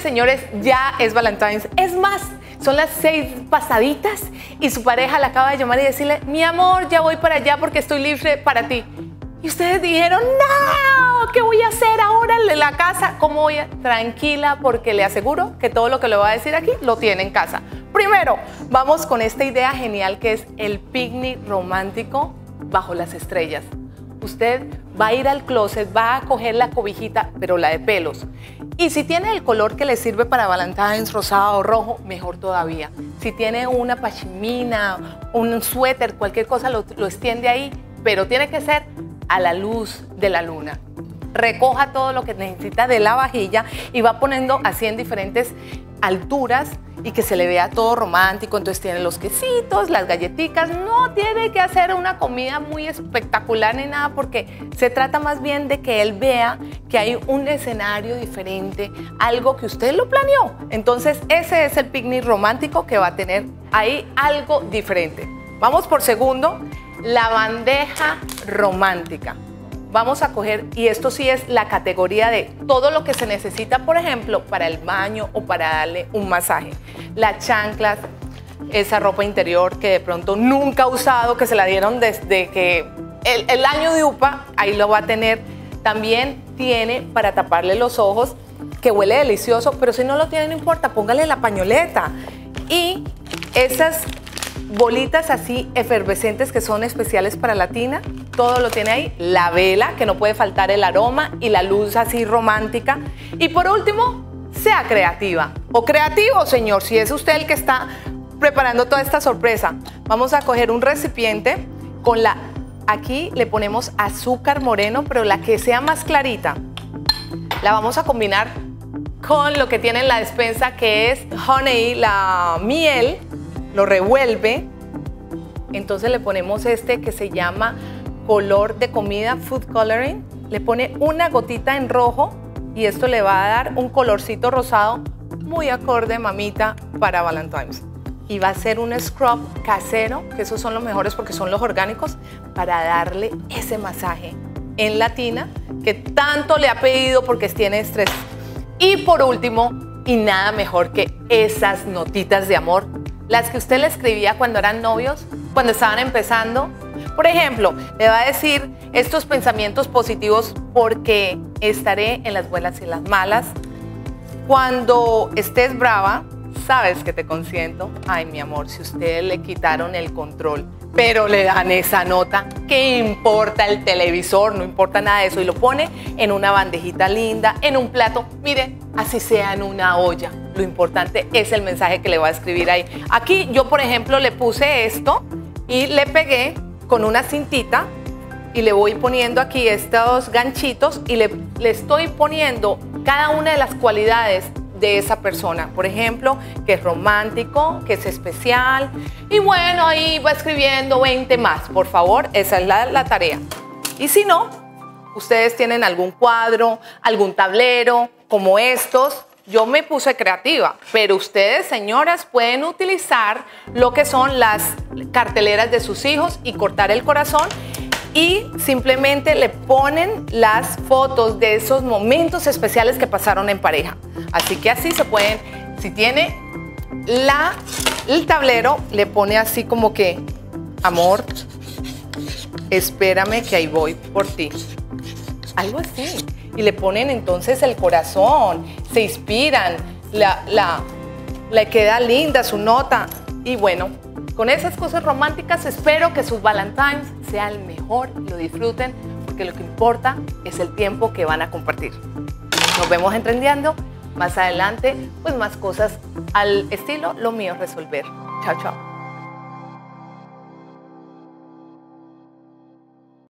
señores, ya es Valentine's. Es más, son las 6 pasaditas y su pareja le acaba de llamar y decirle, mi amor, ya voy para allá porque estoy libre para ti. Y ustedes dijeron, no, ¿qué voy a hacer ahora en la casa? ¿Cómo voy a? Tranquila, porque le aseguro que todo lo que le voy a decir aquí lo tiene en casa. Primero, vamos con esta idea genial que es el picnic romántico bajo las estrellas. Usted va a ir al closet, va a coger la cobijita, pero la de pelos. Y si tiene el color que le sirve para Valentine's, rosado o rojo, mejor todavía. Si tiene una pashmina, un suéter, cualquier cosa, lo extiende ahí, pero tiene que ser a la luz de la luna. Recoja todo lo que necesita de la vajilla y va poniendo así en diferentes alturas y que se le vea todo romántico. Entonces tiene los quesitos, las galletitas. No tiene que hacer una comida muy espectacular ni nada, porque se trata más bien de que él vea que hay un escenario diferente, algo que usted lo planeó. Entonces ese es el picnic romántico que va a tener ahí algo diferente. Vamos por segundo, la bandeja romántica. Vamos a coger, y esto sí es la categoría de todo lo que se necesita, por ejemplo, para el baño o para darle un masaje. Las chanclas, esa ropa interior que de pronto nunca ha usado, que se la dieron desde que el año de UPA, ahí lo va a tener. También tiene para taparle los ojos, que huele delicioso, pero si no lo tiene no importa, póngale la pañoleta. Y esas bolitas así efervescentes que son especiales para la tina, todo lo tiene ahí. La vela, que no puede faltar el aroma y la luz así romántica. Y por último, sea creativa o creativo, señor, si es usted el que está preparando toda esta sorpresa. Vamos a coger un recipiente con aquí le ponemos azúcar moreno, pero la que sea más clarita. La vamos a combinar con lo que tiene en la despensa, que es honey, la miel. Lo revuelve, entonces le ponemos este que se llama color de comida, food coloring. Le pone una gotita en rojo y esto le va a dar un colorcito rosado muy acorde, mamita, para Valentine's. Y va a ser un scrub casero, que esos son los mejores porque son los orgánicos, para darle ese masaje en la tina que tanto le ha pedido porque tiene estrés. Y por último, y nada mejor que esas notitas de amor, las que usted le escribía cuando eran novios, cuando estaban empezando. Por ejemplo, le va a decir estos pensamientos positivos: porque estaré en las buenas y las malas. Cuando estés brava, sabes que te consiento. Ay, mi amor, si ustedes le quitaron el control, pero le dan esa nota, ¿qué importa el televisor? No importa nada de eso. Y lo pone en una bandejita linda, en un plato, mire, así sea en una olla. Lo importante es el mensaje que le va a escribir ahí. Aquí yo, por ejemplo, le puse esto y le pegué con una cintita y le voy poniendo aquí estos ganchitos y le estoy poniendo cada una de las cualidades de esa persona. Por ejemplo, que es romántico, que es especial. Y bueno, ahí va escribiendo 20 más. Por favor, esa es la tarea. Y si no, ustedes tienen algún cuadro, algún tablero como estos. Yo me puse creativa, pero ustedes, señoras, pueden utilizar lo que son las carteleras de sus hijos y cortar el corazón y simplemente le ponen las fotos de esos momentos especiales que pasaron en pareja. Así que así se pueden, si tiene el tablero, le pone así como que, amor, espérame que ahí voy por ti. Algo así. Y le ponen entonces el corazón, se inspiran, le queda linda su nota. Y bueno, con esas cosas románticas espero que sus Valentine's sea el mejor, lo disfruten, porque lo que importa es el tiempo que van a compartir. Nos vemos en Trendeando. Más adelante, pues más cosas al estilo Lo Mío es Resolver. Chao, chao.